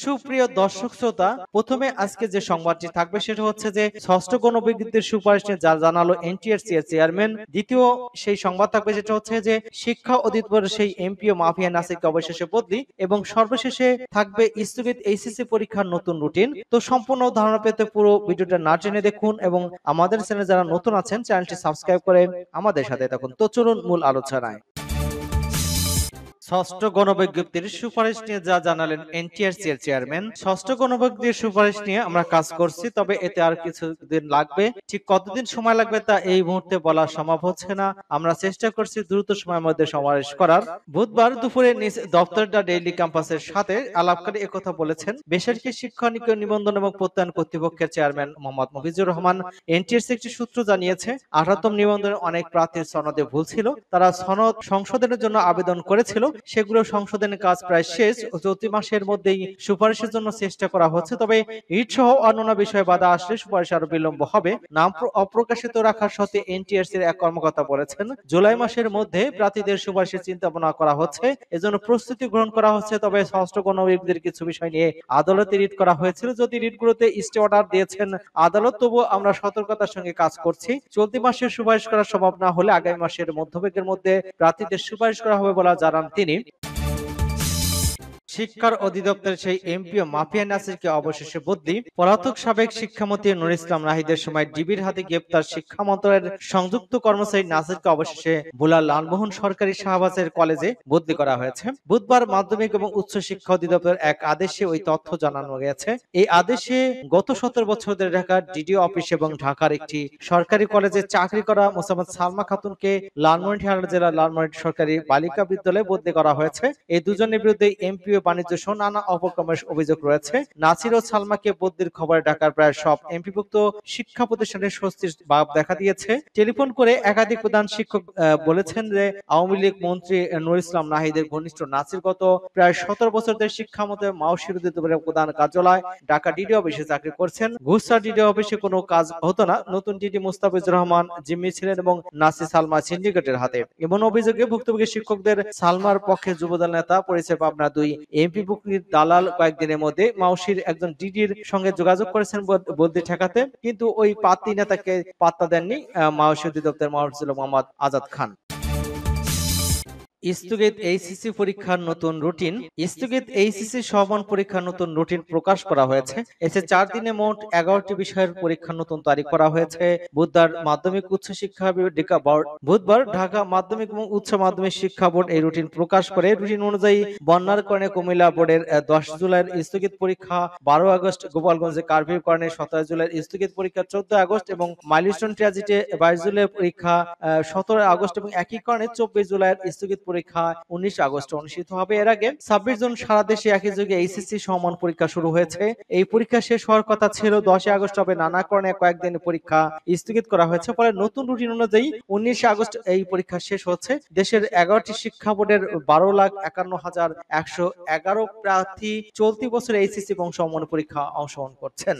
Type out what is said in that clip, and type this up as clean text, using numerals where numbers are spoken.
সুপ্রিয় দর্শক শ্রোতা, প্রথমে আজকে যে সংবাদটি থাকবে সেটা হচ্ছে যে ষষ্ঠ গণবিজ্ঞপ্তির সুপারিশ নিয়ে যা জানালো এনটিআরসি এর চেয়ারম্যান। দ্বিতীয় সেই সংবাদ থাকবে যেটা হচ্ছে যে শিক্ষা অধিদপ্তরের সেই এমপিও মাফিয়া নাসিরকে অবশেষে বদলি, এবং সর্বশেষে থাকবে স্থগিত এইচএসসি পরীক্ষার নতুন রুটিন। তো সম্পূর্ণ ধারণা পেতে পুরো ভিডিওটা না টেনে দেখুন এবং আমাদের চ্যানেলে যারা নতুন আছেন চ্যানেলটি সাবস্ক্রাইব করে আমাদের সাথে থাকুন। তো চলুন মূল আলোচনায়। ষষ্ঠ গণবিজ্ঞপ্তির সুপারিশ নিয়ে যা জানালেন এনটিআরসি এর চেয়ারম্যান। ষষ্ঠ গণবিজ্ঞপ্তির সুপারিশ নিয়ে আমরা কাজ করছি, তবে এতে আর কিছুদিন লাগবে। ঠিক কতদিন সময় লাগবে তা এই মুহূর্তে বলা সম্ভব হচ্ছে না। আমরা চেষ্টা করছি দ্রুত সময়ের মধ্যে সুপারিশ করার। বুধবার দুপুরে নিজ দপ্তর দ্য ডেইলি ক্যাম্পাসের সাথে আলাপকারী একথা বলেছেন বেসরকারি শিক্ষা নিবন্ধন এবং প্রত্যয়ন কর্তৃপক্ষের চেয়ারম্যান মোহাম্মদ মফিজুর রহমান। এনটিআরসি একটি সূত্র জানিয়েছে 18তম নিবন্ধনের অনেক প্রার্থীর সনদে ভুল ছিল। তারা সনদ সংশোধনের জন্য আবেদন করেছিল, সেগুলো সংশোধনের কাজ প্রায় শেষ। চলতি মাসের মধ্যেই সুপারিশের জন্য চেষ্টা করা হচ্ছে, তবে রিট সহ অন্যান্য বিষয়ে বাধা আসলে সুপারিশ আরো বিলম্ব হবে। নাম অপ্রকাশিত রাখার সত্ত্বে এনটিআরসির এক কর্মকর্তা বলেছেন জুলাই মাসের মধ্যে প্রার্থীদের সুপারিশের চিন্তা ভাবনা করা হচ্ছে, এজন্য প্রস্তুতি গ্রহণ করা হচ্ছে। তবে ষষ্ঠ গণবিজ্ঞপ্তির কিছু বিষয় নিয়ে আদালতে রিট করা হয়েছিল। যদি রিটগুলোতে স্টে অর্ডার দিয়েছেন আদালত, তবুও আমরা সতর্কতার সঙ্গে কাজ করছি। চলতি মাসে সুপারিশ করা সম্ভব না হলে আগামী মাসের মধ্যভাগের মধ্যে প্রার্থীদের সুপারিশ করা হবে বলে জানান তিনি। শিক্ষার অধিদপ্তরের সেই এমপিও মাফিয়া নাসিরকে অবশেষে বদলি। পলাতক সাবেক শিক্ষামন্ত্রী নুর ইসলাম নাহিদের সময় ডিবির হাতে গ্রেপ্তার শিক্ষা মন্ত্রণালয়ের সংযুক্ত কর্মচারী নাসিরকে অবশেষে ভোলা লালমোহন সরকারি শাহবাজের কলেজে বদলি করা হয়েছে। বুধবার মাধ্যমিক এবং উচ্চ শিক্ষা অধিদপ্তরের এক আদেশে ওই তথ্য জানানো গেছে। এই আদেশে গত 17 বছর ধরে ঢাকার ডিডিও অফিস এবং ঢাকার একটি সরকারি কলেজে চাকরি করা মোসাম্মদ সালমা খাতুনকে লালমনিরহাট জেলার লালমনিরহাট সরকারি বালিকা বিদ্যালয়ে বদলি করা হয়েছে। এই দুজনের বিরুদ্ধে এমপিও বাণিজ্য সহ নানা অপকর্মের অভিযোগ রয়েছে। নাসির ও সালমাকে বদলির খবরে ঢাকার প্রায় সব এমপিভুক্ত শিক্ষা প্রতিষ্ঠানের স্বস্তির ভাব দেখা দিয়েছে। টেলিফোন করে একাধিক প্রধান শিক্ষক বলেছেন যে আওয়ামী লীগ মন্ত্রী নুর ইসলাম নাহিদের ঘনিষ্ঠ নাসির গত প্রায় 17 বছর ধরে শিক্ষা মন্ত্রী মাওশির অধিদপ্তরের প্রধান কার্যালয় ঢাকা ডিডি অফিসে চাকরি করছেন। ঘুষা ডিডি অফিসে কোনো কাজ হতো না। নতুন ডিডি মুস্তাফিজুর রহমান জিম্মি ছিলেন এবং নাসির সালমা সিন্ডিকেটের হাতে। এমন অভিযোগে ভুক্তভোগী শিক্ষকদের সালমার পক্ষে যুবদল নেতা পরিচয় পাবনা 2 এমপি বুকনির দালাল কয়েকদিনের মধ্যে মাওশির একজন ডিডির সঙ্গে যোগাযোগ করেছেন বদলি ঠেকাতে, কিন্তু ওই পাতি নেতাকে পাত্তা দেননি মাওশি অধিদপ্তরের মহাপরিচালক মোহাম্মদ আজাদ খান। স্থগিত এইচএসসি পরীক্ষার নতুন রুটিন। স্থগিত এইচএসসি সমান পরীক্ষার নতুন রুটিন প্রকাশ করা হয়েছে। এতে 4 দিনে মোট 11টি বিষয়ের পরীক্ষার নতুন তারিখ করা হয়েছে। বুধবার মাধ্যমিক উচ্চ শিক্ষা বুধবার ঢাকা মাধ্যমিক এবং উচ্চ মাধ্যমিক শিক্ষা বোর্ড এই রুটিন প্রকাশ করে। রুটিন অনুযায়ী বন্যার কারণে কুমিল্লা বোর্ডের 10 জুলাইয়ের স্থগিত পরীক্ষা 12 আগস্ট, গোপালগঞ্জে কারফিউর কারণে 17 জুলাইয়ের স্থগিত পরীক্ষা 14 আগস্ট এবং মাইলস্টোন ট্র্যাজেডিতে 22 জুলাই পরীক্ষা 17 আগস্ট এবং একই কারণে 24 জুলাইয়ের স্থগিত পরীক্ষা 19 আগস্ট অনুষ্ঠিত হবে। এর আগে 26 জুন সারা দেশে একই যুগে এইচএসসি সমান পরীক্ষা শুরু হয়েছে। এই পরীক্ষা শেষ হওয়ার কথা ছিল 10 আগস্ট, হবে নানা কারণে কয়েকদিন পরীক্ষা স্থগিত করা হয়েছে। ফলে নতুন রুটিন অনুযায়ী 19 আগস্ট এই পরীক্ষা শেষ হচ্ছে। দেশের 11টি শিক্ষা বোর্ডের 12,51,111 প্রার্থী চলতি বছর এইচএসসি এবং সমান পরীক্ষা অংশগ্রহণ করছেন।